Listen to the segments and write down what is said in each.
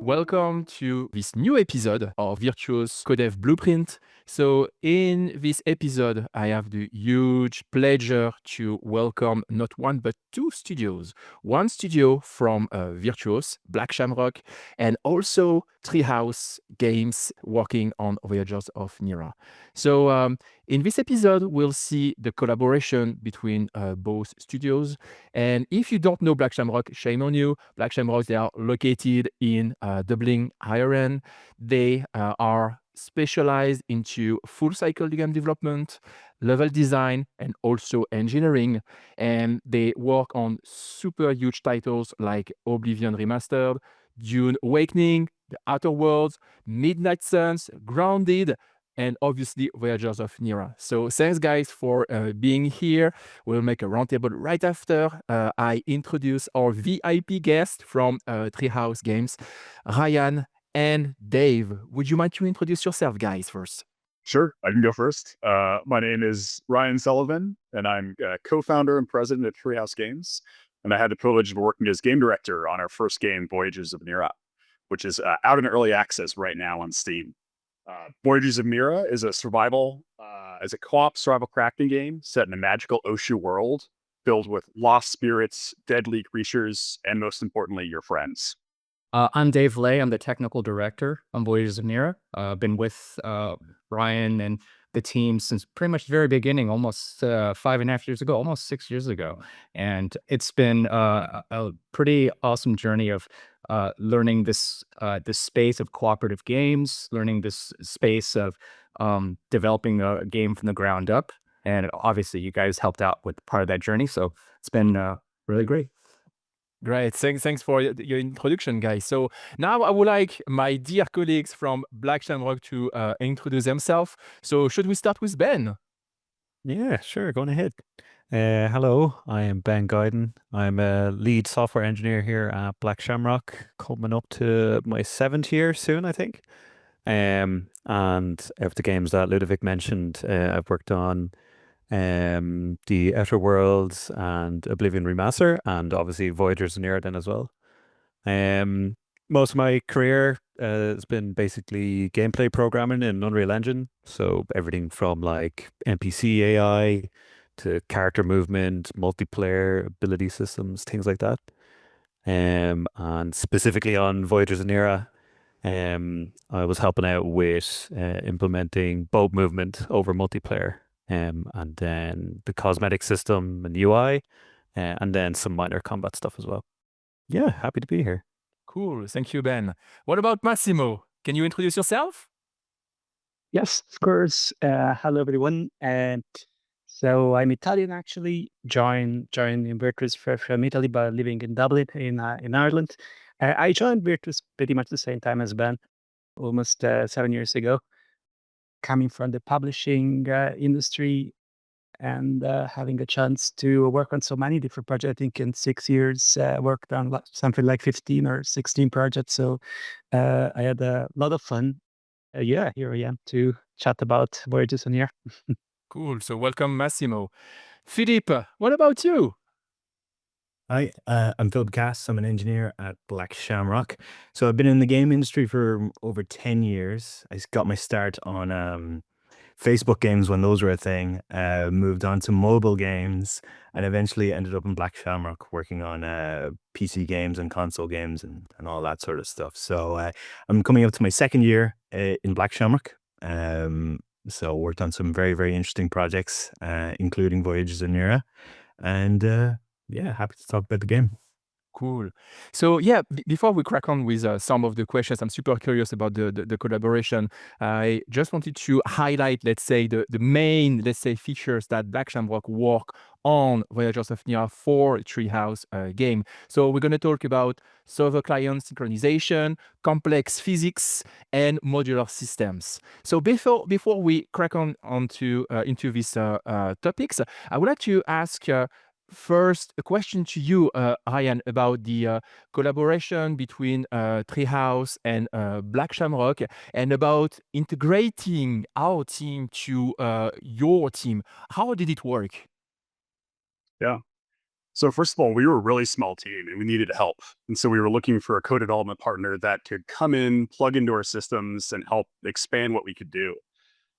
Welcome to this new episode of Virtuos Codev Blueprint. So, in this episode, I have the huge pleasure to welcome not one but two studios. One studio from Virtuos, Black Shamrock, and also Treehouse Games working on Voyagers of Nera. So, in this episode, we'll see the collaboration between both studios. And if you don't know Black Shamrock, shame on you. Black Shamrock, they are located in Dublin, Ireland. They are specialized into full cycle game development, level design, and also engineering. And they work on super huge titles like Oblivion Remastered, Dune Awakening, The Outer Worlds, Midnight Suns, Grounded, and obviously Voyagers of Nera. So thanks guys for being here. We'll make a roundtable right after I introduce our VIP guest from Treehouse Games, Ryan and Dave. Would you mind to introduce yourself, guys, first? Sure, I can go first. My name is Ryan Sullivan, and I'm co-founder and president at Treehouse Games. And I had the privilege of working as game director on our first game, Voyagers of Nera, which is out in early access right now on Steam. Voyagers of Nera is a co-op survival crafting game set in a magical ocean world filled with lost spirits, deadly creatures, and most importantly, your friends. I'm Dave Lay. I'm the technical director on Voyagers of Nera. Been with Ryan and the team since pretty much the very beginning, almost 5.5 years ago, almost 6 years ago. And it's been a pretty awesome journey of learning this space of cooperative games, learning this space of developing a game from the ground up. And obviously, you guys helped out with part of that journey. So it's been really great. Great. Thanks for your introduction, guys. So now I would like my dear colleagues from Black Shamrock to introduce themselves. So should we start with Ben? Yeah, sure. Going ahead. Hello, I am Ben Guiden. I'm a lead software engineer here at Black Shamrock, coming up to my 7th year soon, I think. And of the games that Ludovic mentioned, I've worked on the Outer Worlds and Oblivion Remaster, and obviously Voyagers and Nera then as well. Most of my career has been basically gameplay programming in Unreal Engine, so everything from like NPC AI to character movement, multiplayer ability systems, things like that. And specifically on Voyagers and Nera, I was helping out with implementing boat movement over multiplayer. And then the cosmetic system and UI, and then some minor combat stuff as well. Yeah, happy to be here. Cool. Thank you, Ben. What about Massimo? Can you introduce yourself? Yes, of course. Hello, everyone. And so I'm Italian, actually. Joined Virtus from Italy, but living in Dublin, in Ireland. I joined Virtus pretty much the same time as Ben, almost 7 years ago. Coming from the publishing industry and having a chance to work on so many different projects. I think in 6 years, worked on something like 15 or 16 projects. So I had a lot of fun. Here I am to chat about Voyages on Nera. Cool. So welcome, Massimo. Philippe, what about you? Hi, I'm Philip Cass. I'm an engineer at Black Shamrock. So I've been in the game industry for over 10 years. I got my start on Facebook games when those were a thing, moved on to mobile games, and eventually ended up in Black Shamrock working on PC games and console games and all that sort of stuff. So I'm coming up to my 2nd year in Black Shamrock. So worked on some very, very interesting projects, including Voyages in Nera. And yeah, happy to talk about the game. Cool. So yeah, before we crack on with some of the questions, I'm super curious about the collaboration. I just wanted to highlight, let's say, the main, let's say, features that Black Shamrock work on Voyagers of Nera for Treehouse game. So we're going to talk about server-client synchronization, complex physics, and modular systems. So before we crack on into these topics, I would like to ask first, a question to you, Ryan, about the collaboration between Treehouse and Black Shamrock, and about integrating our team to your team. How did it work? Yeah. So first of all, we were a really small team and we needed help. And so we were looking for a co-development partner that could come in, plug into our systems and help expand what we could do.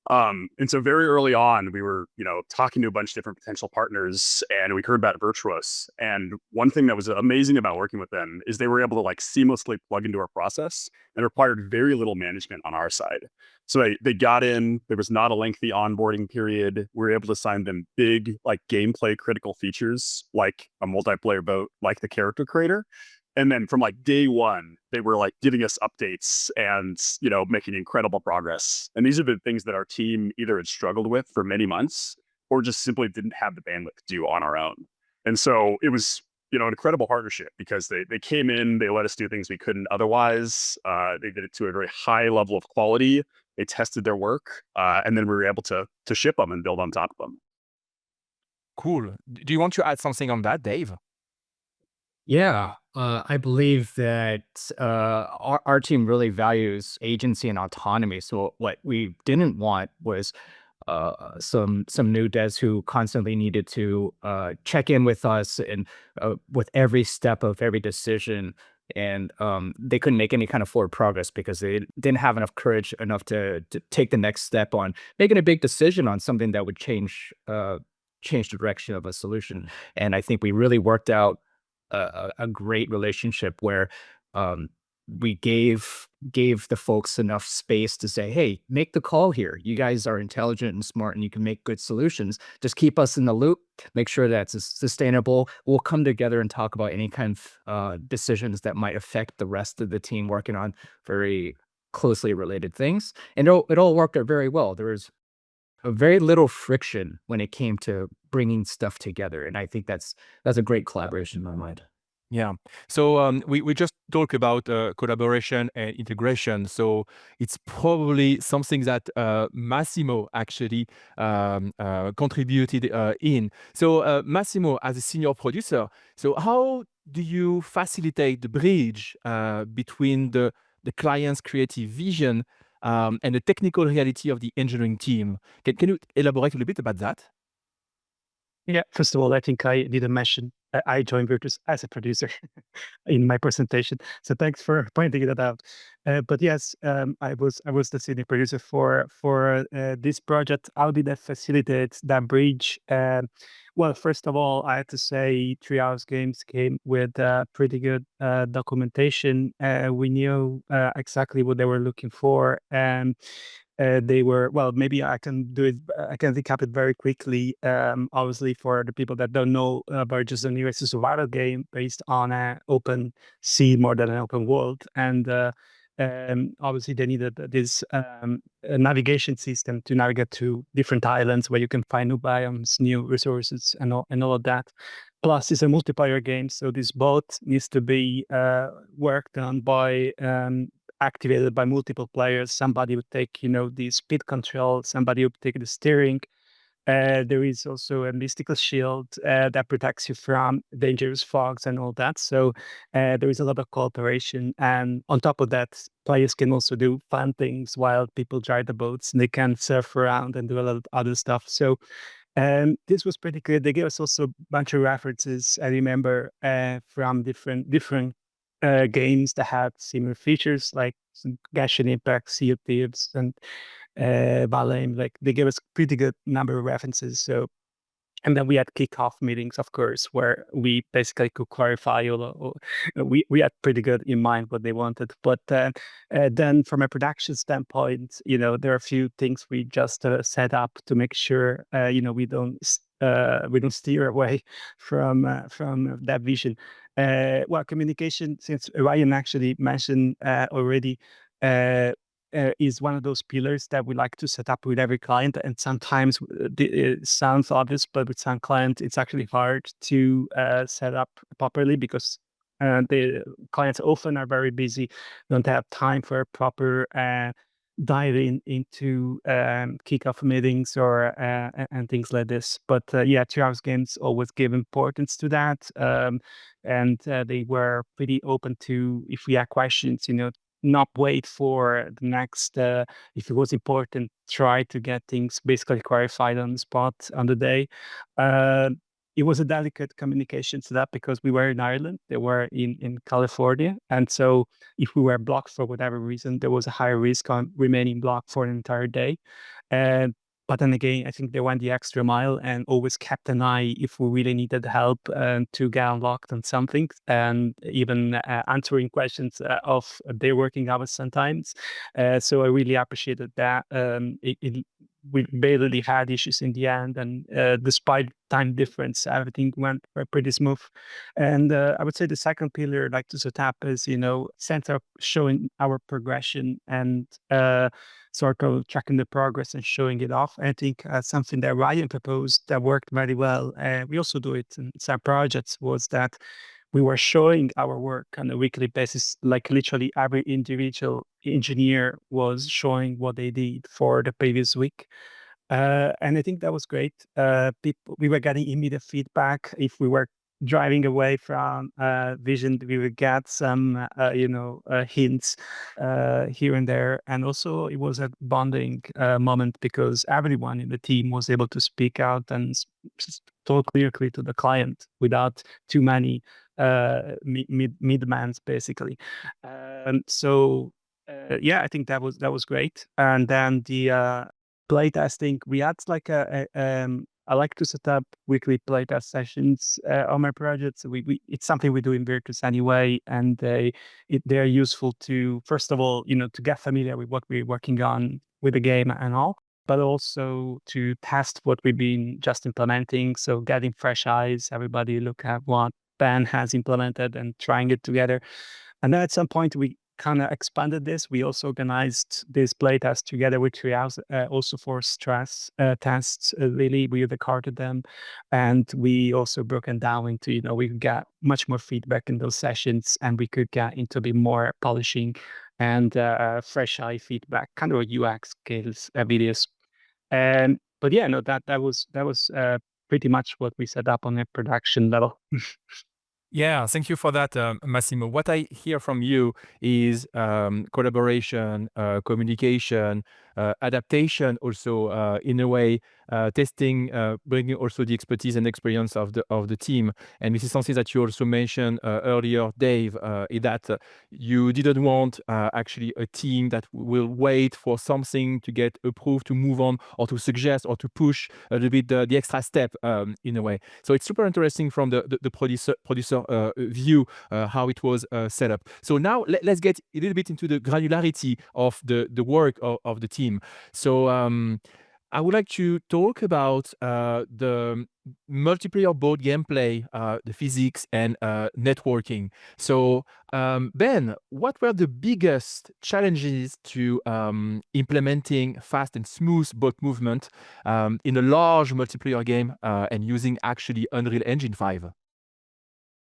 And so very early on, we were, talking to a bunch of different potential partners and we heard about Virtuos. And one thing that was amazing about working with them is they were able to like seamlessly plug into our process and required very little management on our side. So they got in, there was not a lengthy onboarding period. We were able to assign them big, like gameplay critical features, like a multiplayer boat, like the character creator. And then from like day one, they were like giving us updates and, making incredible progress. And these are the things that our team either had struggled with for many months or just simply didn't have the bandwidth to do on our own. And so it was, an incredible partnership because they came in, they let us do things we couldn't otherwise. They did it to a very high level of quality. They tested their work, and then we were able to ship them and build on top of them. Cool. Do you want to add something on that, Dave? Yeah, I believe that our team really values agency and autonomy. So what we didn't want was some new devs who constantly needed to check in with us and with every step of every decision, and they couldn't make any kind of forward progress because they didn't have enough courage enough to take the next step on making a big decision on something that would change the direction of a solution. And I think we really worked out a great relationship where we gave the folks enough space to say, "Hey, make the call here. You guys are intelligent and smart, and you can make good solutions. Just keep us in the loop. Make sure that's sustainable. We'll come together and talk about any kind of decisions that might affect the rest of the team working on very closely related things." And it all worked out very well. There was very little friction when it came to bringing stuff together, and I think that's a great collaboration in my mind. Yeah. So we just talked about collaboration and integration. So it's probably something that Massimo actually contributed in. So Massimo, as a senior producer, so how do you facilitate the bridge between the client's creative vision and the technical reality of the engineering team? Can you elaborate a little bit about that? Yeah, first of all, I think I didn't mention I joined Virtus as a producer in my presentation. So thanks for pointing that out. But yes, I was the senior producer for this project. How did I facilitate that bridge? Well, first of all, I have to say Treehouse Games came with pretty good documentation. We knew exactly what they were looking for, and they were, well, maybe I can do it. I can recap it very quickly. Obviously, for the people that don't know, Voyagers is a survival game based on an open sea more than an open world, and obviously they needed this a navigation system to navigate to different islands where you can find new biomes, new resources, and all of that. Plus, it's a multiplayer game, so this boat needs to be worked on by activated by multiple players. Somebody would take, the speed control. Somebody would take the steering. There is also a mystical shield that protects you from dangerous fogs and all that. So there is a lot of cooperation. And on top of that, players can also do fun things while people drive the boats, and they can surf around and do a lot of other stuff. So this was pretty good. They gave us also a bunch of references, I remember, from different games that had similar features, like some Genshin Impact, Sea of Thieves, and Valheim. Like they gave us pretty good number of references. So, and then we had kickoff meetings, of course, where we basically could clarify we had pretty good in mind what they wanted. But then from a production standpoint, there are a few things we just set up to make sure, we don't steer away from that vision. Well, communication, since Ryan actually mentioned already, is one of those pillars that we like to set up with every client. And sometimes it sounds obvious, but with some clients, it's actually hard to set up properly because the clients often are very busy, don't have time for a proper dive into kickoff meetings or and things like this. But yeah, Treehouse Games always give importance to that, and they were pretty open to, if we had questions, not wait for the next. If it was important, try to get things basically clarified on the spot on the day. it was a delicate communication setup because we were in Ireland, they were in California. And so if we were blocked for whatever reason, there was a higher risk on remaining blocked for an entire day. And but then again, I think they went the extra mile and always kept an eye if we really needed help to get unlocked on something, and even answering questions of their working hours sometimes. So I really appreciated that. We barely had issues in the end, and despite time difference, everything went pretty smooth. And I would say the second pillar, like to set up, is center showing our progression and sort of tracking the progress and showing it off. I think something that Ryan proposed that worked very well, and we also do it in some projects, was that we were showing our work on a weekly basis, like literally every individual engineer was showing what they did for the previous week. And I think that was great. We were getting immediate feedback. If we were driving away from vision, we would get some, hints here and there. And also, it was a bonding moment because everyone in the team was able to speak out and talk clearly to the client without too many midmans, basically. Yeah, I think that was great. And then the playtesting, we had like I like to set up weekly playtest sessions on my projects. It's something we do in Virtuos anyway, and they're useful to, first of all, to get familiar with what we're working on with the game and all, but also to test what we've been just implementing. So getting fresh eyes, everybody look at what Ben has implemented and trying it together. And then at some point we kind of expanded this. We also organized this playtest together with Treehouse, also for stress tests. Really, we recorded them, and we also broken down into, we could get much more feedback in those sessions, and we could get into a bit more polishing and fresh eye feedback, kind of UX skills videos. But yeah, no, that was pretty much what we set up on a production level. Yeah, thank you for that, Massimo. What I hear from you is collaboration, communication, adaptation, also in a way, testing, bringing also the expertise and experience of the team. And this is something that you also mentioned earlier, Dave, is that you didn't want actually a team that will wait for something to get approved to move on, or to suggest or to push a little bit the extra step in a way. So it's super interesting from the producer view how it was set up. So now let's get a little bit into the granularity of the work of the team. So I would like to talk about the multiplayer board gameplay, the physics, and networking. So, Ben, what were the biggest challenges to implementing fast and smooth board movement in a large multiplayer game and using actually Unreal Engine 5?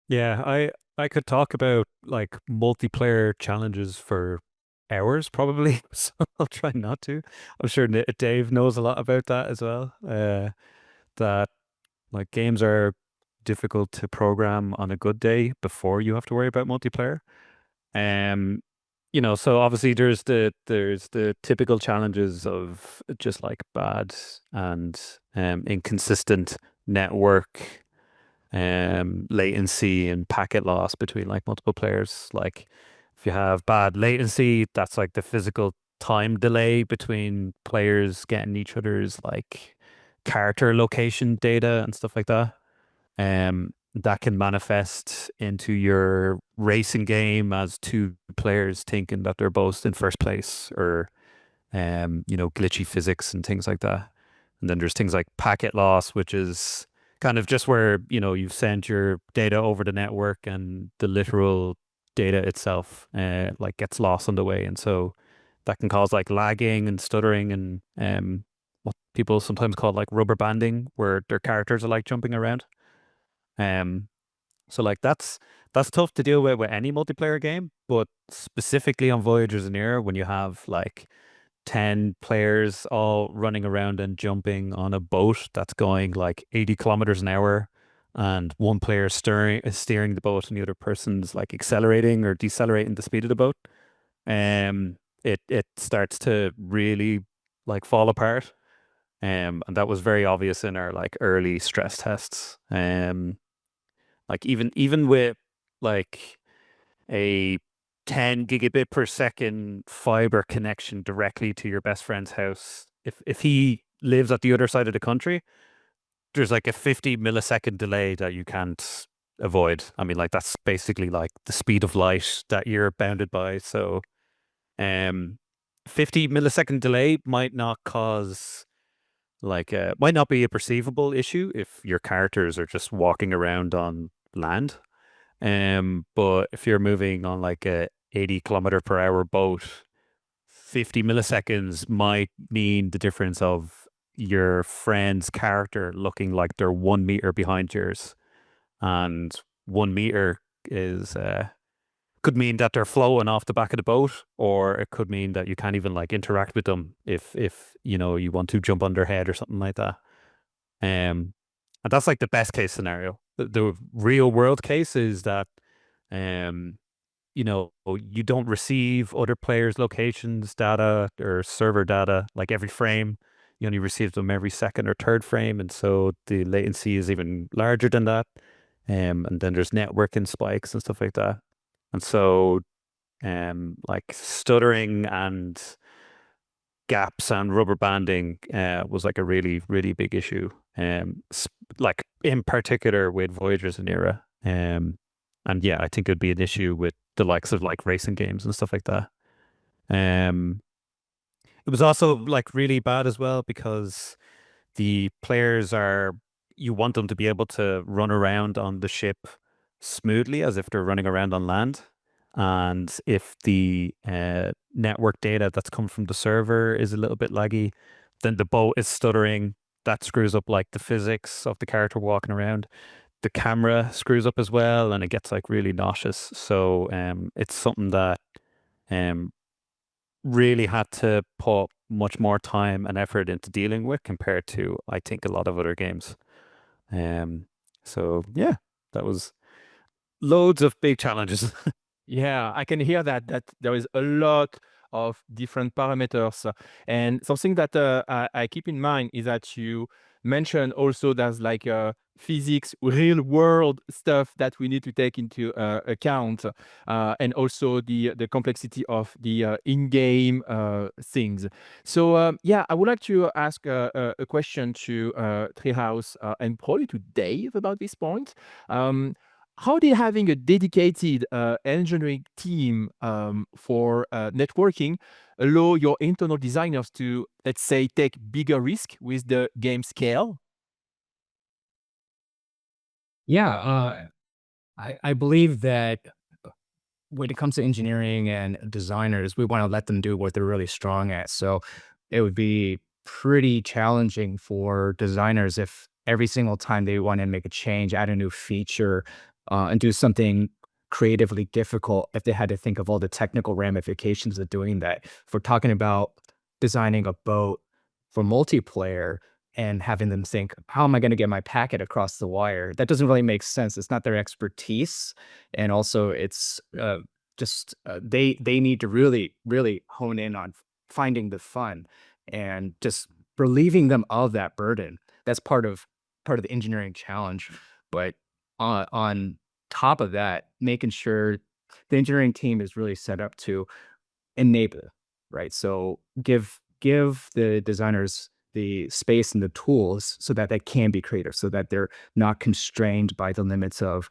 Yeah, I could talk about like multiplayer challenges for hours probably, so I'll try not to. I'm sure Dave knows a lot about that as well. That like games are difficult to program on a good day before you have to worry about multiplayer. So obviously there's the typical challenges of just like bad and inconsistent network, latency and packet loss between like multiple players. Like if you have bad latency, that's like the physical time delay between players getting each other's like character location data and stuff like that. That can manifest into your racing game as two players thinking that they're both in first place, or glitchy physics and things like that. And then there's things like packet loss, which is kind of just where, you've sent your data over the network and the literal data itself like gets lost on the way. And so that can cause like lagging and stuttering and what people sometimes call like rubber banding, where their characters are like jumping around. So like that's tough to deal with any multiplayer game, but specifically on Voyagers and Nera, when you have like 10 players all running around and jumping on a boat that's going like 80 kilometers an hour, and one player steering the boat and the other person's like accelerating or decelerating the speed of the boat, it starts to really like fall apart. And that was very obvious in our like early stress tests. Like even with like a 10 gigabit per second fiber connection directly to your best friend's house, if he lives at the other side of the country, there's like a 50 millisecond delay that you can't avoid. I mean, like that's basically like the speed of light that you're bounded by. So 50 millisecond delay might not cause like might not be a perceivable issue if your characters are just walking around on land. But if you're moving on like a 80 km/h boat, 50 milliseconds might mean the difference of your friend's character looking like they're 1 meter behind yours, and 1 meter is could mean that they're flowing off the back of the boat, or it could mean that you can't even like interact with them if you know you want to jump on their head or something like that. And that's like the best case scenario. The real world case is that you know, you don't receive other players' locations data or server data like every frame. You only receive them every second or third frame, and so the latency is even larger than that. And then there's networking spikes and stuff like that. And so, like stuttering and gaps and rubber banding was like a really, really big issue. Like in particular with Voyagers and Nera. And yeah, I think it'd be an issue with the likes of like racing games and stuff like that. It was also like really bad as well because the players you want them to be able to run around on the ship smoothly as if they're running around on land. And if the network data that's come from the server is a little bit laggy, then the boat is stuttering. That screws up like the physics of the character walking around. The camera screws up as well, and it gets like really nauseous. So it's something that really had to put much more time and effort into dealing with compared to, I think, a lot of other games. So yeah, that was loads of big challenges. Yeah, I can hear that there is a lot of different parameters. And something that I keep in mind is that you mentioned also there's like physics, real world stuff that we need to take into account, and also the complexity of the in-game things. So yeah, I would like to ask a question to Treehouse and probably to Dave about this point. How did having a dedicated engineering team for networking allow your internal designers to, let's say, take bigger risk with the game scale? Yeah, I believe that when it comes to engineering and designers, we want to let them do what they're really strong at. So it would be pretty challenging for designers if every single time they want to make a change, add a new feature, and do something creatively difficult, if they had to think of all the technical ramifications of doing that. If we're talking about designing a boat for multiplayer and having them think, how am I going to get my packet across the wire? That doesn't really make sense. It's not their expertise. And also it's they need to really hone in on finding the fun and just relieving them of that burden. That's part of the engineering challenge. But on top of that, making sure the engineering team is really set up to enable, right? So give the designers the space and the tools so that they can be creative, so that they're not constrained by the limits of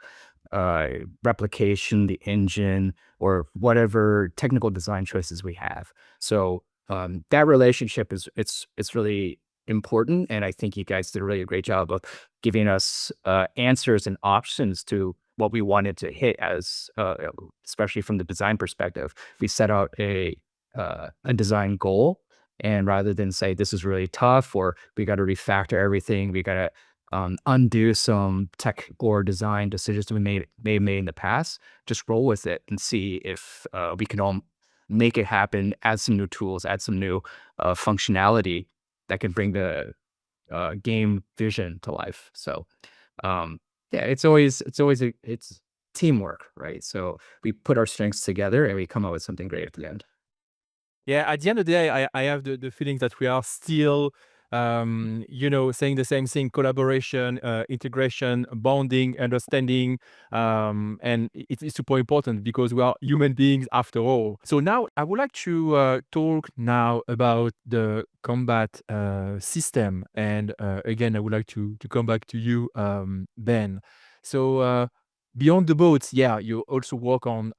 replication, the engine, or whatever technical design choices we have. So that relationship it's really important, and I think you guys did a really great job of giving us answers and options to what we wanted to hit as especially from the design perspective. We set out a design goal, and rather than say this is really tough or we got to refactor everything, we got to undo some tech or design decisions that we made in the past, just roll with it and see if we can all make it happen, add some new tools, add some new functionality that can bring the game vision to life. So yeah, it's teamwork, right? So we put our strengths together and we come up with something great at the end. Yeah, at the end of the day, I have the feeling that we are still saying the same thing: collaboration, integration, bonding, understanding, and it's super important because we are human beings after all. So now I would like to talk now about the combat system, and again I would like to come back to you, Ben. So beyond the boats, you also work on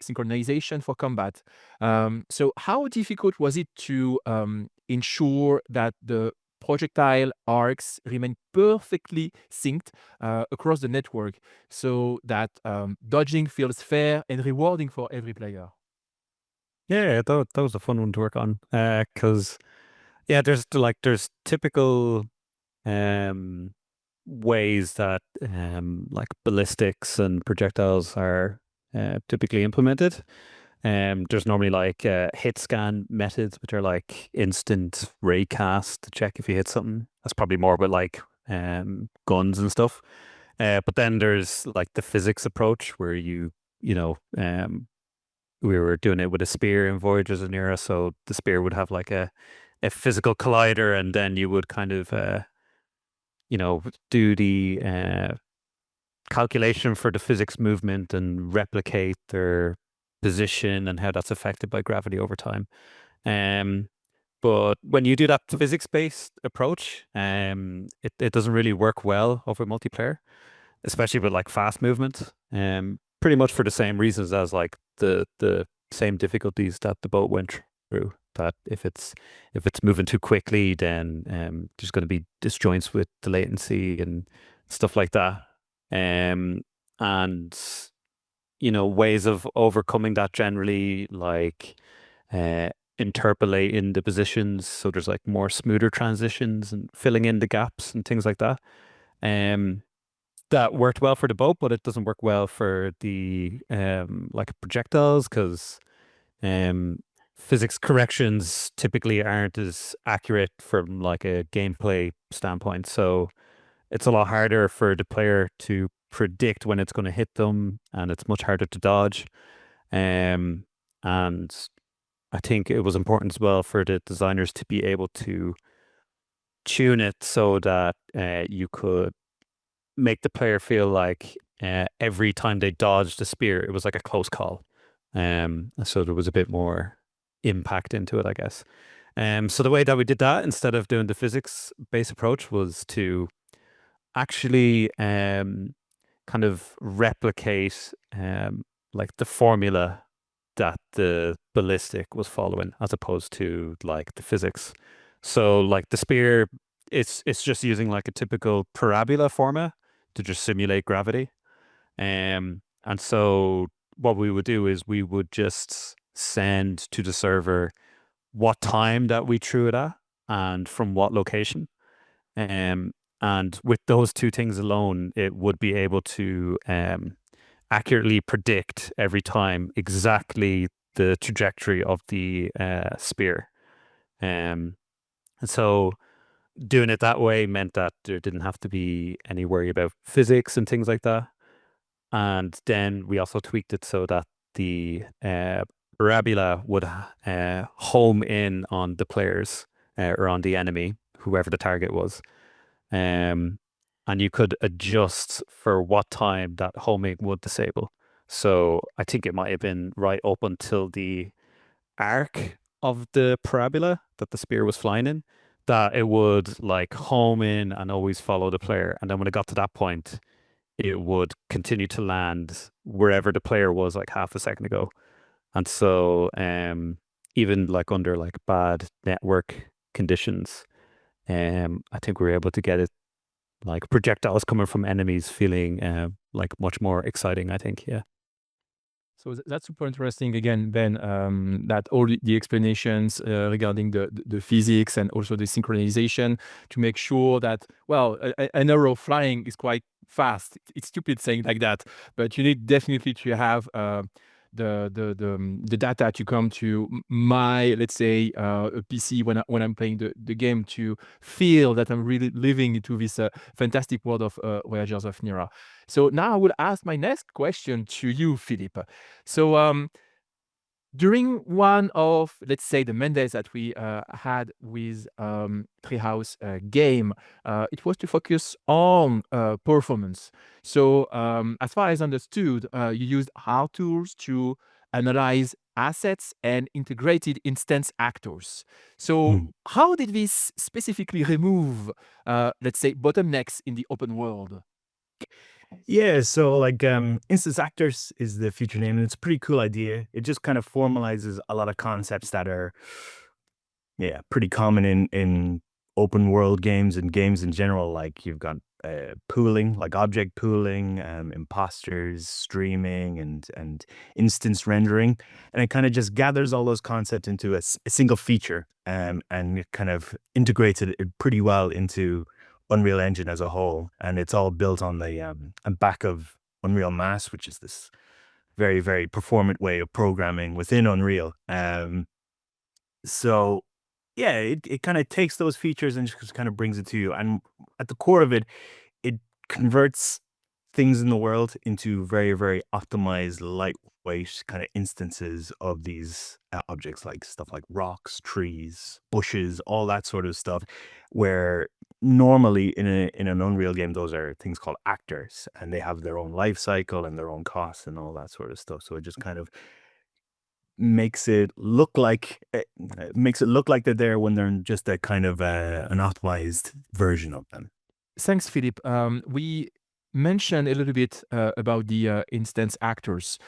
synchronization for combat. So how difficult was it to ensure that the projectile arcs remain perfectly synced across the network so that dodging feels fair and rewarding for every player? Yeah, that was a fun one to work on. Because there's typical ways that like ballistics and projectiles are typically implemented. There's normally like hit scan methods, which are like instant ray cast to check if you hit something. That's probably more with like guns and stuff. But then there's like the physics approach where we were doing it with a spear in Voyagers of Nera, so the spear would have like a physical collider, and then you would kind of do the calculation for the physics movement and replicate their position and how that's affected by gravity over time. But when you do that physics-based approach, it doesn't really work well over multiplayer, especially with like fast movement. Pretty much for the same reasons as like the same difficulties that the boat went through. That if it's moving too quickly, then there's going to be disjoints with the latency and stuff like that. And ways of overcoming that generally, like interpolating the positions, so there's like more smoother transitions and filling in the gaps and things like that. That worked well for the boat, but it doesn't work well for the like projectiles, because physics corrections typically aren't as accurate from like a gameplay standpoint. So it's a lot harder for the player to predict when it's going to hit them, and it's much harder to dodge. And I think it was important as well for the designers to be able to tune it so that you could make the player feel like every time they dodged the spear, it was like a close call. So there was a bit more impact into it, I guess. So the way that we did that, instead of doing the physics-based approach, was to actually kind of replicate like the formula that the ballistic was following, as opposed to like the physics. So like the spear, it's just using like a typical parabola format to just simulate gravity. And so what we would do is we would just send to the server what time that we threw it at and from what location. And with those two things alone, it would be able to accurately predict every time exactly the trajectory of the spear. And so doing it that way meant that there didn't have to be any worry about physics and things like that. And then we also tweaked it so that the parabola would home in on the players or on the enemy, whoever the target was. And you could adjust for what time that homing would disable. So I think it might have been right up until the arc of the parabola that the spear was flying in, that it would like home in and always follow the player. And then when it got to that point, it would continue to land wherever the player was like half a second ago. And so even like under like bad network conditions, I think we were able to get it like projectiles coming from enemies feeling like much more exciting, I think. Yeah. So that's super interesting again, Ben, that all the explanations regarding the physics and also the synchronization to make sure that, well, an arrow flying is quite fast. It's stupid saying like that, but you need definitely to have the data to come to my, let's say, a PC when I'm playing the game, to feel that I'm really living into this fantastic world of Voyagers of Nera. So now I will ask my next question to you, Philippe. So During one of, let's say, the Mondays that we had with Treehouse Game, it was to focus on performance. So, as far as understood, you used how tools to analyze assets and integrated instance actors. So, how did this specifically remove, let's say, bottlenecks in the open world? Yeah, so like instance actors is the future name, and it's a pretty cool idea. It just kind of formalizes a lot of concepts that are pretty common in open world games and games in general. Like you've got pooling, like object pooling, imposters, streaming, and instance rendering, and it kind of just gathers all those concepts into a single feature, and it kind of integrates it pretty well into Unreal Engine as a whole, and it's all built on the back of Unreal Mass, which is this very, very performant way of programming within Unreal. So yeah, it kind of takes those features and just kind of brings it to you. And at the core of it, it converts things in the world into very, very optimized, lightweight kind of instances of these objects, like stuff like rocks, trees, bushes, all that sort of stuff, where normally in an Unreal game, those are things called actors, and they have their own life cycle and their own costs and all that sort of stuff. So it just kind of makes it look like they're there when they're just a kind of an optimized version of them. Thanks, Philip. We mentioned a little bit about the instance actors,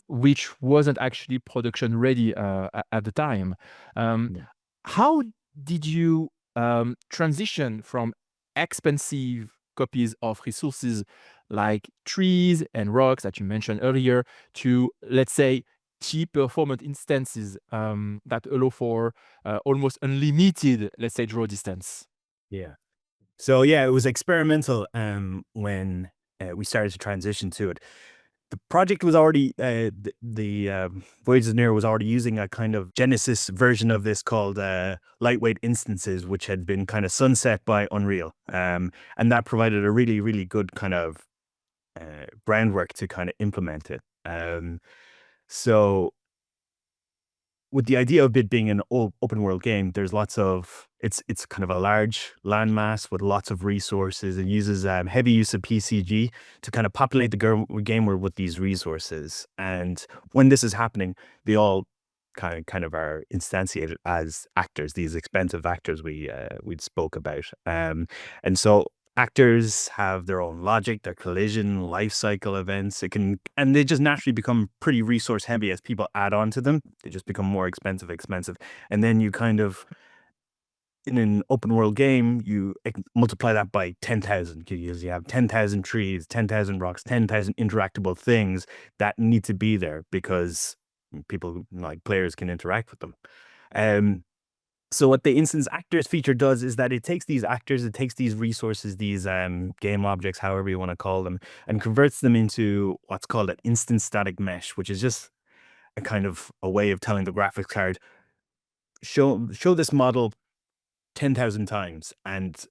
which wasn't actually production ready at the time. How did you transition from expensive copies of resources like trees and rocks that you mentioned earlier to, let's say, cheap performant instances that allow for almost unlimited, let's say, draw distance? Yeah. So yeah, it was experimental when we started to transition to it. The project was already, the Voyagers of Nera was already using a kind of Genesis version of this called lightweight instances, which had been kind of sunset by Unreal. And that provided a really, really good kind of groundwork to kind of implement it. So with the idea of it being an open world game, there's lots of it's kind of a large landmass with lots of resources. It uses heavy use of PCG to kind of populate the game world with these resources. And when this is happening, they all kind of are instantiated as actors, these expensive actors we spoke about. And so actors have their own logic, their collision, life cycle events. And they just naturally become pretty resource heavy as people add on to them. They just become more expensive. And then you kind of, in an open world game, you multiply that by 10,000. You have 10,000 trees, 10,000 rocks, 10,000 interactable things that need to be there because people, like players, can interact with them. So what the instance actors feature does is that it takes these actors, it takes these resources, these game objects, however you want to call them, and converts them into what's called an instance static mesh, which is just a kind of a way of telling the graphics card, show this model 10,000 times. And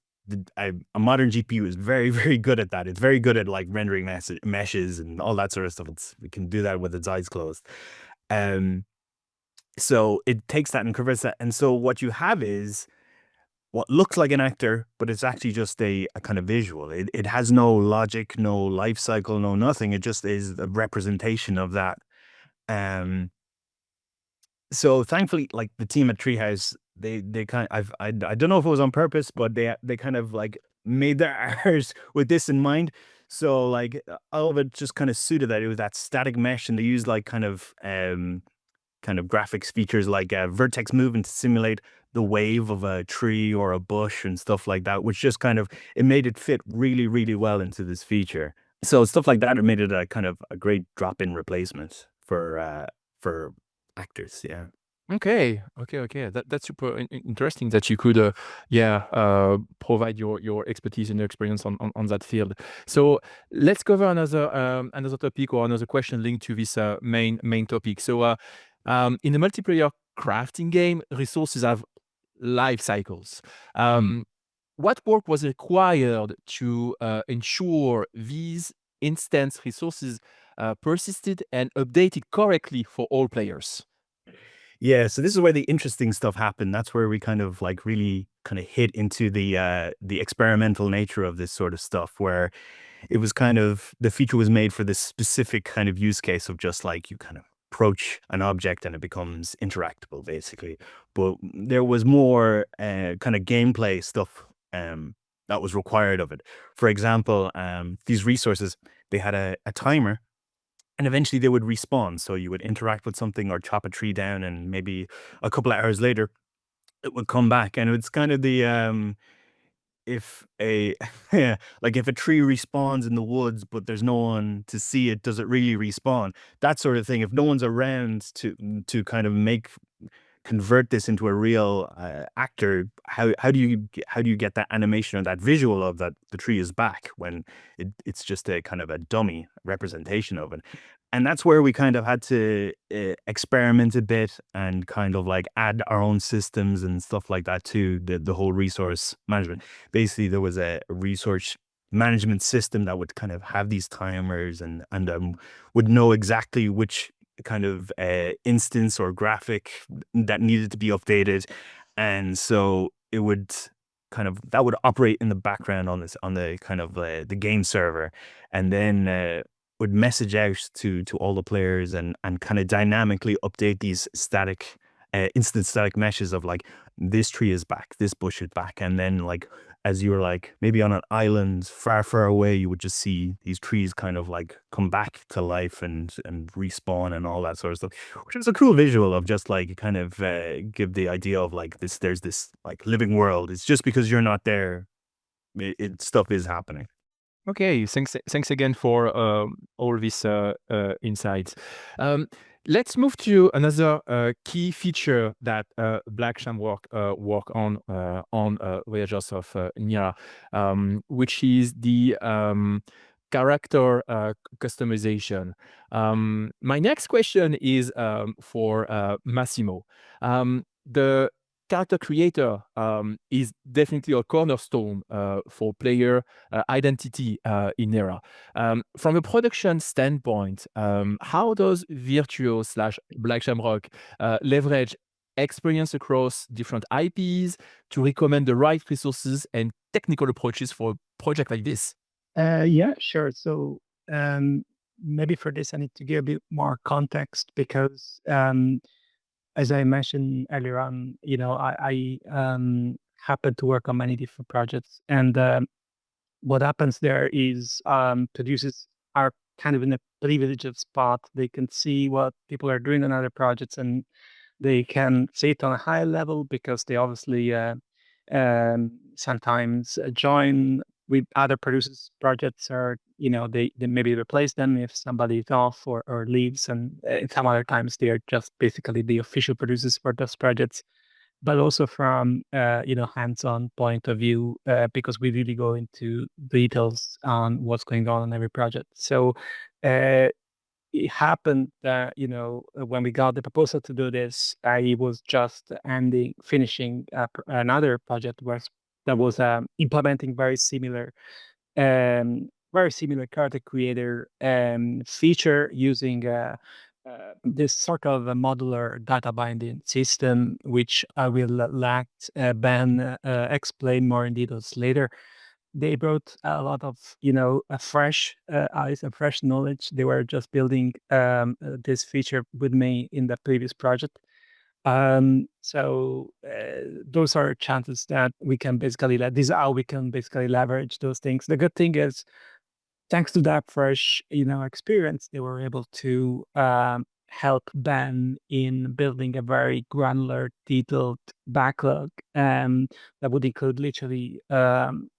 a modern GPU is very, very good at that. It's very good at like rendering meshes and all that sort of stuff. We can do that with its eyes closed. So it takes that and converts that. And so what you have is what looks like an actor, but it's actually just a kind of visual. It has no logic, no life cycle, no nothing. It just is a representation of that. So thankfully, like the team at Treehouse, they kind of, I don't know if it was on purpose, but they kind of like made their ours with this in mind. So like all of it just kind of suited that. It was that static mesh, and they used like kind of graphics features like vertex movement to simulate the wave of a tree or a bush and stuff like that, which just kind of, it made it fit really, really well into this feature. So stuff like that, it made it a kind of a great drop-in replacement for actors. Yeah. Okay. That's super interesting that you could, provide your expertise and your experience on that field. So let's cover another topic or another question linked to this main topic. So in a multiplayer crafting game, resources have life cycles. What work was required to ensure these instance resources persisted and updated correctly for all players. Yeah, so this is where the interesting stuff happened. That's where we kind of like really kind of hit into the experimental nature of this sort of stuff, where it was kind of the feature was made for this specific kind of use case of just like you kind of approach an object and it becomes interactable, basically. But there was more kind of gameplay stuff that was required of it. For example, these resources, they had a timer. And eventually they would respawn. So you would interact with something or chop a tree down, and maybe a couple of hours later, it would come back. And it's kind of the if a yeah, like if a tree respawns in the woods, but there's no one to see it, does it really respawn? That sort of thing. If no one's around to kind of convert this into a real actor, how do you get that animation or that visual of that the tree is back when it's just a kind of a dummy representation of it? And that's where we kind of had to experiment a bit and kind of like add our own systems and stuff like that to the whole resource management. Basically, there was a resource management system that would kind of have these timers and would know exactly which kind of instance or graphic that needed to be updated, and so it would that would operate in the background on the kind of the game server, and then would message out to all the players and kind of dynamically update these static instant static meshes of like, this tree is back, this bush is back, and then like as you were like maybe on an island far away, you would just see these trees kind of like come back to life and respawn and all that sort of stuff, which is a cool visual of just like kind of give the idea of like there's this like living world. It's just because you're not there, stuff is happening. Okay, thanks again for all these insights. Let's move to another key feature that Black Shamrock work on Voyagers of Nera, which is the character customization. My next question is for Massimo. The character creator is definitely a cornerstone for player identity in Nera. From a production standpoint, how does Virtuos / Black Shamrock leverage experience across different IPs to recommend the right resources and technical approaches for a project like this? Yeah, sure. So maybe for this, I need to give a bit more context because as I mentioned earlier on, I happen to work on many different projects, and what happens there is producers are kind of in a privileged spot. They can see what people are doing on other projects, and they can see it on a high level because they obviously sometimes join with other producers' projects, or they maybe replace them if somebody is off or leaves, and some other times they are just basically the official producers for those projects. But also from hands-on point of view, because we really go into details on what's going on every project. So it happened that when we got the proposal to do this, I was just finishing another project that was implementing very similar character creator feature using this sort of a modular data binding system, which I will let Ben explain more in details later. They brought a lot of a fresh eyes and fresh knowledge. They were just building this feature with me in the previous project. So those are chances that we can basically this is how we can basically leverage those things. The good thing is, thanks to that fresh experience, they were able to help Ben in building a very granular, detailed backlog that would include literally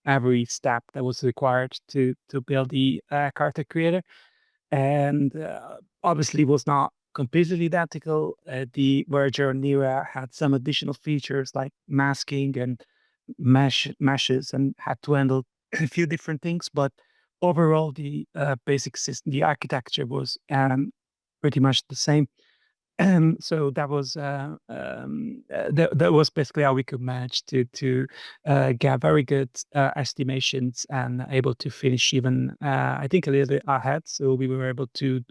every step that was required to build the character creator, and obviously was not completely identical. The Voyager Nera had some additional features like masking and meshes, and had to handle a few different things, but overall the basic system, the architecture was pretty much the same. So that was that was basically how we could manage to get very good estimations and able to finish even I think a little bit ahead. So we were able to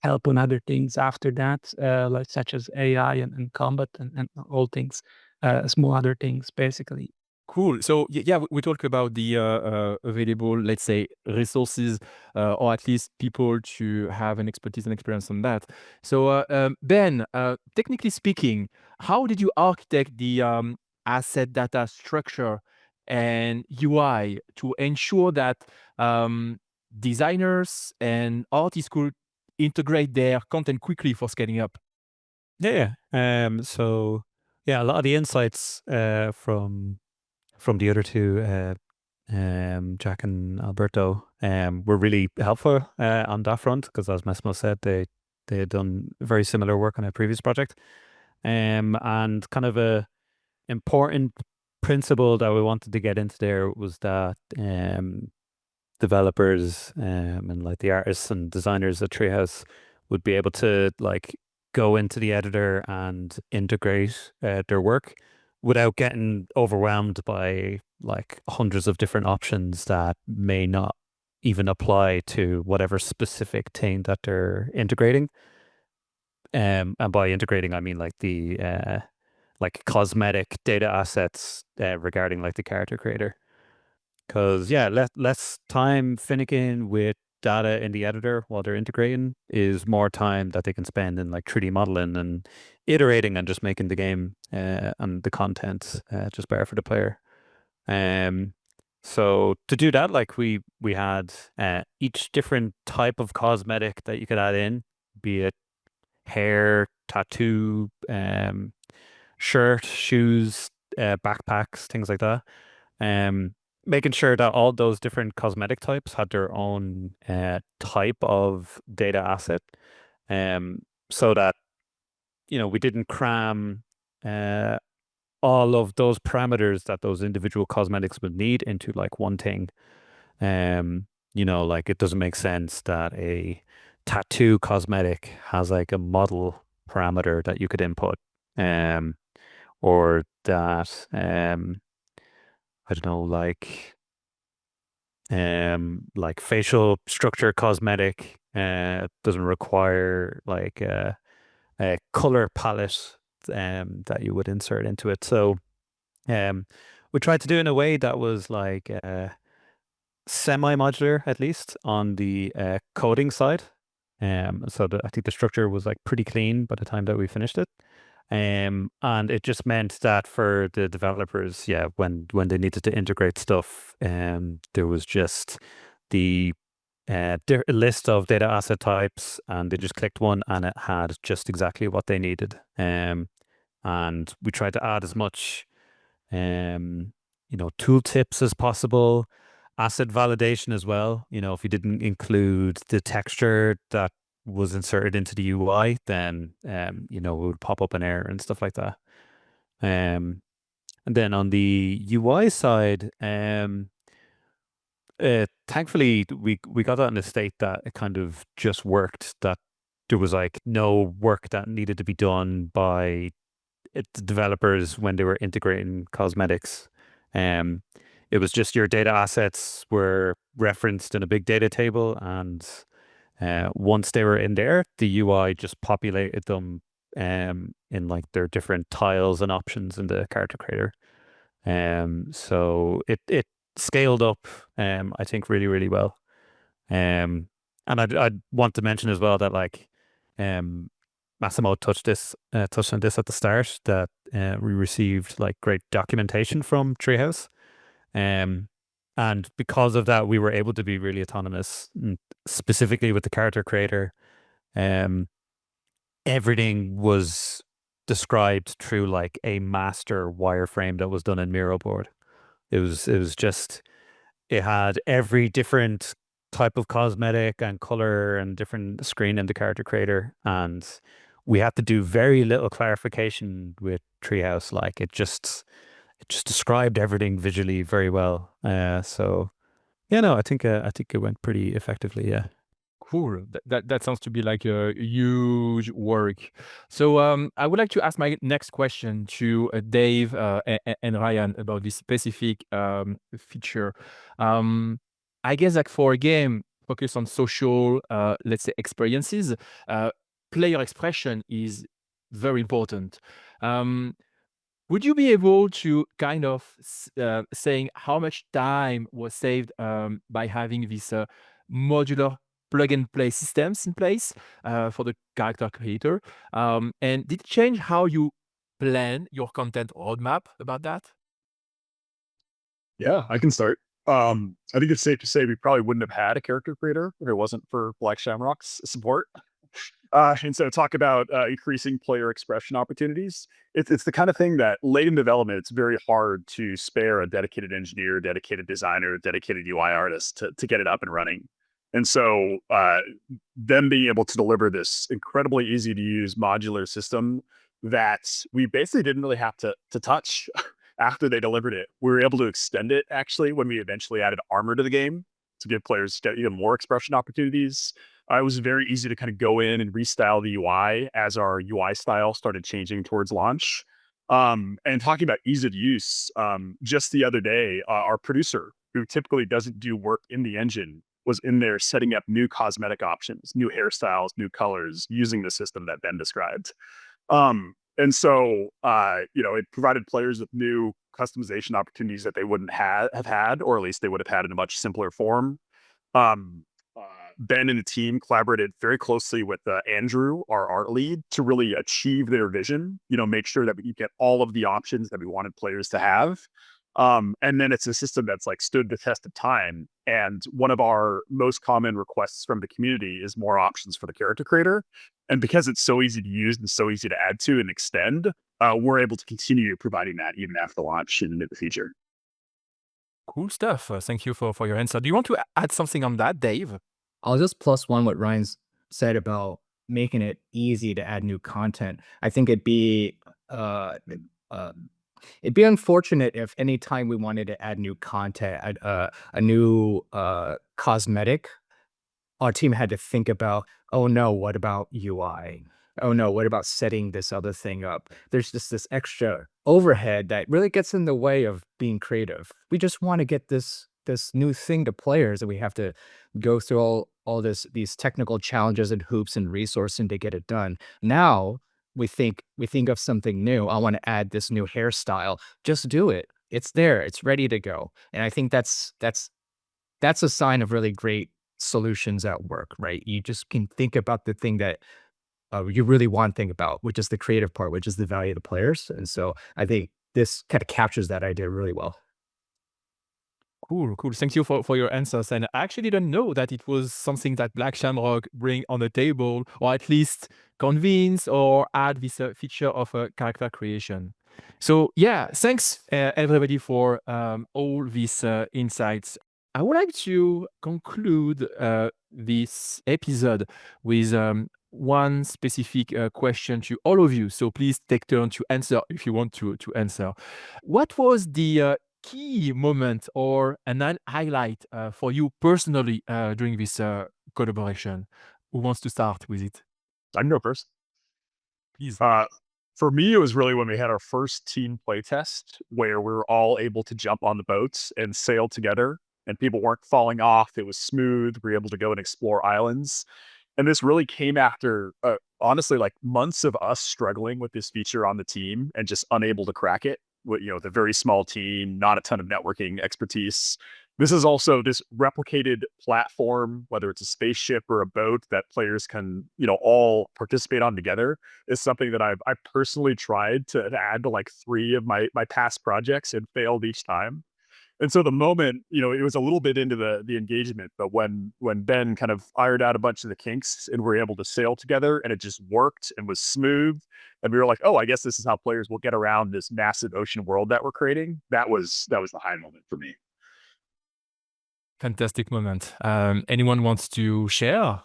help on other things after that, like such as AI and combat and all things, small other things basically. Cool. So yeah, we talk about the available, let's say, resources, or at least people to have an expertise and experience on that. So Ben, technically speaking, how did you architect the asset data structure and UI to ensure that designers and artists could integrate their content quickly for scaling up? Yeah. So yeah, a lot of the insights from the other two, Jack and Alberto, were really helpful on that front because, as Massimo said, they had done very similar work on a previous project. And kind of a important principle that we wanted to get into there was that developers and like the artists and designers at Treehouse would be able to like go into the editor and integrate their work without getting overwhelmed by like hundreds of different options that may not even apply to whatever specific thing that they're integrating. And by integrating, I mean like the like cosmetic data assets regarding like the character creator. Because yeah, less time finicking with data in the editor while they're integrating is more time that they can spend in like 3D modeling and iterating and just making the game and the content just better for the player. So to do that, like we had each different type of cosmetic that you could add in, be it hair, tattoo, shirt, shoes, backpacks, things like that. Making sure that all those different cosmetic types had their own type of data asset, so that we didn't cram all of those parameters that those individual cosmetics would need into like one thing. Like it doesn't make sense that a tattoo cosmetic has like a model parameter that you could input, or that I don't know, like facial structure cosmetic doesn't require like a color palette that you would insert into it. So we tried to do it in a way that was like semi-modular, at least on the coding side. So I think the structure was like pretty clean by the time that we finished it. And it just meant that for the developers, yeah, when they needed to integrate stuff, there was just the list of data asset types, and they just clicked one, and it had just exactly what they needed. And we tried to add as much, tool tips as possible, asset validation as well. If you didn't include the texture that was inserted into the UI, then it would pop up an error and stuff like that. And then on the UI side, thankfully we got that in a state that it kind of just worked. That there was like no work that needed to be done by the developers when they were integrating cosmetics. It was just your data assets were referenced in a big data table, and once they were in there, the UI just populated them in like their different tiles and options in the character creator. So it scaled up, I think really, really well. And I'd want to mention as well that like Massimo touched on this at the start, that we received like great documentation from Treehouse. And because of that, we were able to be really autonomous, specifically with the character creator. Everything was described through like a master wireframe that was done in Miro board. It was just, it had every different type of cosmetic and color and different screen in the character creator, and we had to do very little clarification with Treehouse. Like it just described everything visually very well. So yeah, no, I think it went pretty effectively. Yeah. Cool. That sounds to be like a huge work. So I would like to ask my next question to Dave and Ryan about this specific feature. I guess like for a game focused on social, let's say experiences, player expression is very important. Um, would you be able to kind of saying how much time was saved by having this modular plug and play systems in place for the character creator? And did it change how you plan your content roadmap about that? Yeah, I can start. I think it's safe to say we probably wouldn't have had a character creator if it wasn't for Black Shamrock's support. And so talk about increasing player expression opportunities. It's the kind of thing that late in development, it's very hard to spare a dedicated engineer, dedicated designer, dedicated UI artist to get it up and running. And so them being able to deliver this incredibly easy to use modular system that we basically didn't really have to touch after they delivered it. We were able to extend it actually when we eventually added armor to the game to give players even more expression opportunities. It was very easy to kind of go in and restyle the UI as our UI style started changing towards launch. And talking about ease of use, just the other day, our producer, who typically doesn't do work in the engine, was in there setting up new cosmetic options, new hairstyles, new colors, using the system that Ben described. And so, it provided players with new customization opportunities that they wouldn't have had, or at least they would have had in a much simpler form. Um, uh, Ben and the team collaborated very closely with Andrew, our art lead, to really achieve their vision. Make sure that we get all of the options that we wanted players to have. And then it's a system that's like stood the test of time. And one of our most common requests from the community is more options for the character creator. And because it's so easy to use and so easy to add to and extend, we're able to continue providing that even after launch and into the future. Cool stuff. Thank you for your answer. Do you want to add something on that, Dave? I'll just plus one what Ryan's said about making it easy to add new content. I think it'd be unfortunate if any time we wanted to add new content, a new cosmetic, our team had to think about, oh no, what about UI? Oh no, what about setting this other thing up? There's just this extra overhead that really gets in the way of being creative. We just want to get this new thing to players, and we have to go through all these technical challenges and hoops and resourcing to get it done. Now we think of something new. I want to add this new hairstyle. Just do it. It's there. It's ready to go. And I think that's a sign of really great solutions at work, right? You just can think about the thing that you really want to think about, which is the creative part, which is the value of the players. And so I think this kind of captures that idea really well. Cool. Thank you for your answers. And I actually didn't know that it was something that Black Shamrock bring on the table, or at least convince or add this feature of character creation. So yeah, thanks everybody for all these insights. I would like to conclude this episode with one specific question to all of you. So please take turn to answer if you want to answer. What was the key moment or an highlight for you personally during this collaboration? Who wants to start with it? I can go first. Please. For me, it was really when we had our first team playtest where we were all able to jump on the boats and sail together, and people weren't falling off. It was smooth. We were able to go and explore islands. And this really came after, honestly, like months of us struggling with this feature on the team and just unable to crack it. With, the very small team, not a ton of networking expertise. This is also this replicated platform, whether it's a spaceship or a boat that players can, all participate on together, is something that I personally tried to add to like 3 of my past projects and failed each time. And so the moment, it was a little bit into the engagement, but when Ben kind of ironed out a bunch of the kinks and we're able to sail together and it just worked and was smooth, and we were like, oh, I guess this is how players will get around this massive ocean world that we're creating. That was the high moment for me. Fantastic moment. Anyone wants to share?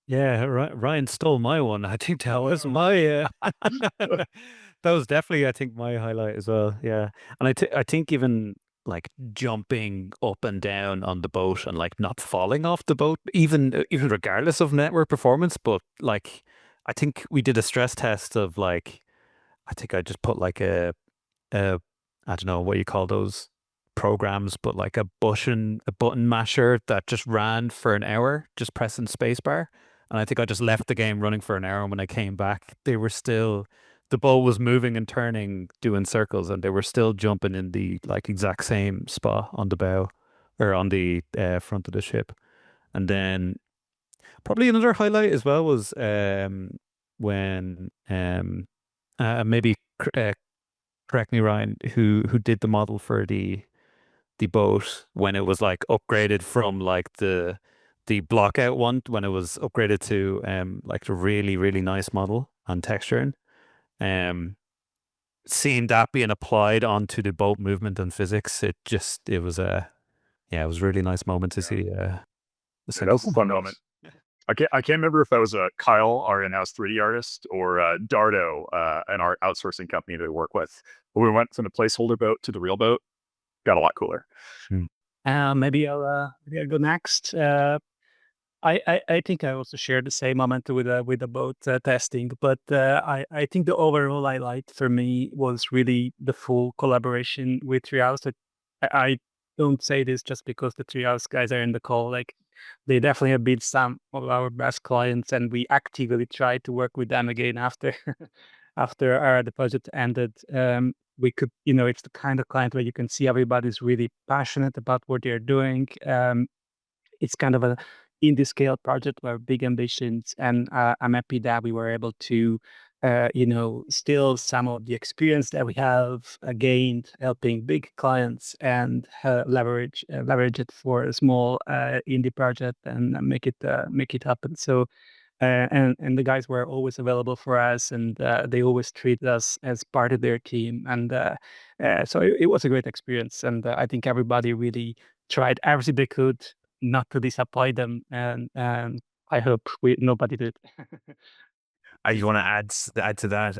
Yeah, Ryan stole my one. I think that was my that was definitely, I think, my highlight as well. Yeah, and I think even like jumping up and down on the boat and like not falling off the boat, even regardless of network performance. But like, I think we did a stress test of like, I think I just put like a I don't know what you call those programs, but like a button masher that just ran for an hour, just pressing spacebar. And I think I just left the game running for an hour. And when I came back, the boat was moving and turning, doing circles, and they were still jumping in the like exact same spot on the bow or on the front of the ship. And then probably another highlight as well was when maybe correct me, Ryan, who did the model for the boat when it was like upgraded from like the block out one, when it was upgraded to like the really, really nice model and texturing. Seeing that being applied onto the boat movement and physics, it was a really nice moment to see. That was a fun moment. I can't remember if that was Kyle, our in-house 3D artist, or Dardo, an art outsourcing company that we work with. But we went from the placeholder boat to the real boat. Got a lot cooler. Maybe I'll go next. I think I also share the same moment with the boat testing, but I think the overall highlight for me was really the full collaboration with Treehouse. I don't say this just because the Treehouse guys are in the call. Like, they definitely have been some of our best clients, and we actively tried to work with them again after the project ended. We could, it's the kind of client where you can see everybody's really passionate about what they're doing. It's kind of a indie scale project where big ambitions, and I'm happy that we were able to, still some of the experience that we have gained helping big clients and leverage it for a small indie project and make it happen. So. And the guys were always available for us, and they always treated us as part of their team. And so it was a great experience. And I think everybody really tried everything they could not to disappoint them. And I hope nobody did. I just want to add to that.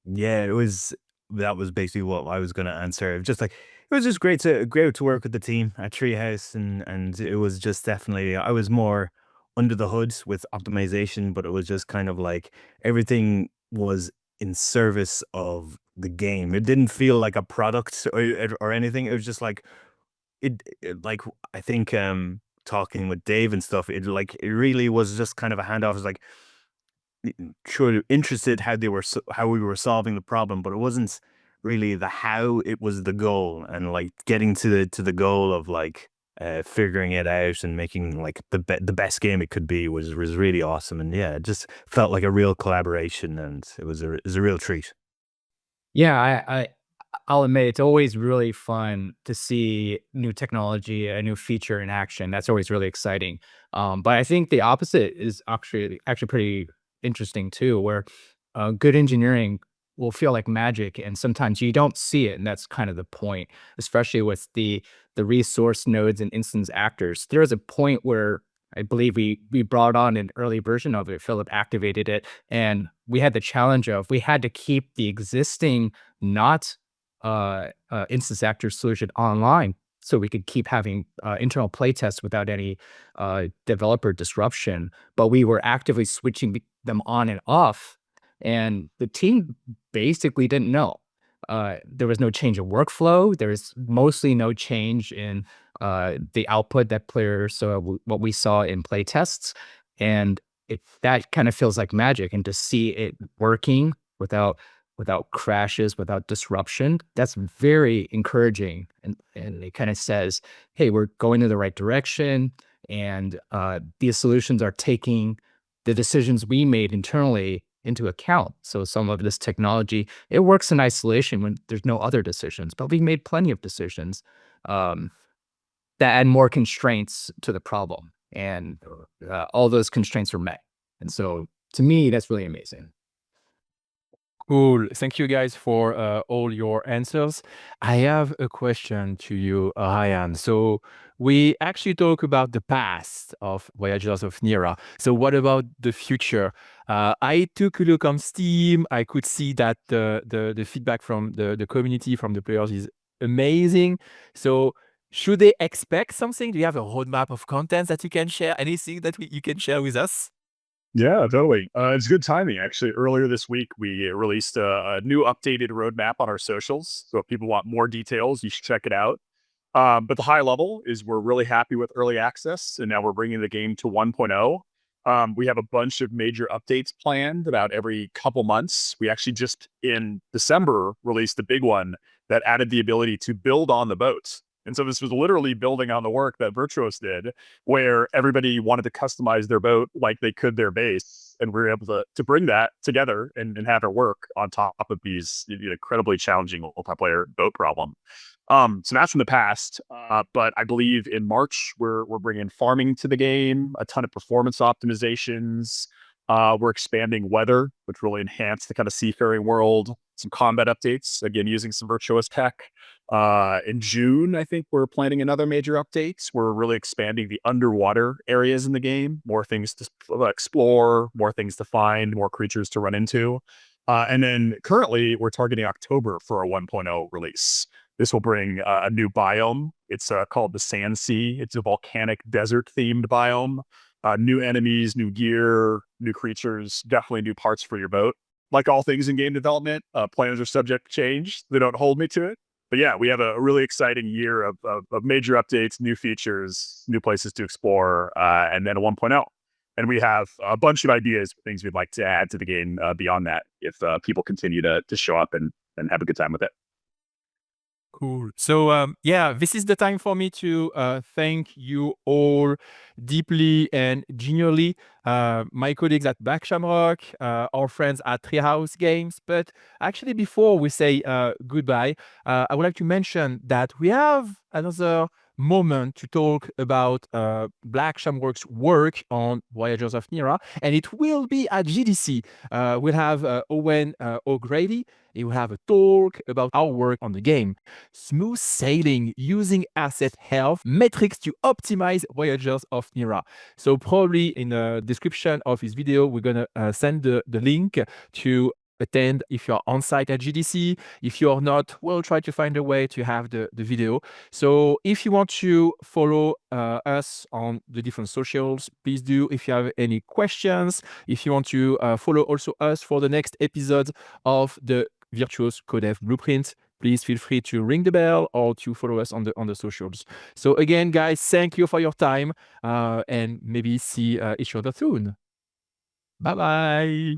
Yeah, that was basically what I was going to answer. It was just like, it was just great to work with the team at Treehouse, and it was just definitely, I was more under the hood with optimization, but it was just kind of like everything was in service of the game. It didn't feel like a product or anything. It was just like like, I think talking with Dave and stuff, it really was just kind of a handoff. It was like, sure, interested how we were solving the problem, but it wasn't really the how. It was the goal, and like getting to the goal of like figuring it out and making like the best game it could be was really awesome. And yeah, it just felt like a real collaboration, and it was a real treat. Yeah, I'll admit it's always really fun to see new technology, a new feature in action. That's always really exciting. But I think the opposite is actually pretty interesting too, where good engineering will feel like magic, and sometimes you don't see it, and that's kind of the point. Especially with the resource nodes and instance actors, there was a point where I believe we brought on an early version of it. Philip activated it, and we had the challenge of we had to keep the existing not instance actor solution online so we could keep having internal playtests without any developer disruption. But we were actively switching them on and off, and the team basically didn't know. There was no change in workflow. There's mostly no change in the output that players saw, what we saw in playtests. And that kind of feels like magic. And to see it working without crashes, without disruption, that's very encouraging. And it kind of says, hey, we're going in the right direction. And these solutions are taking the decisions we made internally into account. So some of this technology, it works in isolation when there's no other decisions, but we made plenty of decisions that add more constraints to the problem. And all those constraints are met. And so to me, that's really amazing. Cool. Thank you guys for all your answers. I have a question to you, Ryan. So we actually talk about the past of Voyagers of Nera. So what about the future? I took a look on Steam. I could see that the feedback from the community, from the players, is amazing. So should they expect something? Do you have a roadmap of content that you can share? Anything that you can share with us? Yeah, totally. It's good timing. Actually, earlier this week, we released a new updated roadmap on our socials. So if people want more details, you should check it out. But the high level is we're really happy with early access, and now we're bringing the game to 1.0. We have a bunch of major updates planned about every couple months. We actually just in December released a big one that added the ability to build on the boat. And so this was literally building on the work that Virtuos did, where everybody wanted to customize their boat like they could their base. And we were able to bring that together and have it work on top of these incredibly challenging multiplayer boat problem. So that's from the past, but I believe in March we're bringing farming to the game, a ton of performance optimizations. We're expanding weather, which really enhanced the kind of seafaring world. Some combat updates, again using some Virtuos tech. In June, I think we're planning another major update. We're really expanding the underwater areas in the game, more things to explore, more things to find, more creatures to run into. And then currently, we're targeting October for a 1.0 release. This will bring a new biome. It's called the Sand Sea. It's a volcanic desert-themed biome. New enemies, new gear, new creatures, definitely new parts for your boat. Like all things in game development, plans are subject to change. They don't hold me to it. But yeah, we have a really exciting year of major updates, new features, new places to explore, and then a 1.0. And we have a bunch of ideas for things we'd like to add to the game beyond that if people continue to show up and have a good time with it. Cool. So yeah, this is the time for me to thank you all deeply and genuinely, my colleagues at Black Shamrock, our friends at Treehouse Games. But actually, before we say goodbye, I would like to mention that we have another moment to talk about Black Shamrock's work on Voyagers of Nera, and it will be at GDC. We'll have Owen O'Grady. He will have a talk about our work on the game. Smooth sailing using asset health metrics to optimize Voyagers of Nera. So probably in the description of this video, we're gonna send the link to attend if you're on site at GDC. If you're not, we'll try to find a way to have the video. So if you want to follow us on the different socials, please do. If you have any questions, if you want to follow also us for the next episode of the Virtuos Codev Blueprint, please feel free to ring the bell or to follow us on the socials. So again, guys, thank you for your time and maybe see each other soon. Bye-bye.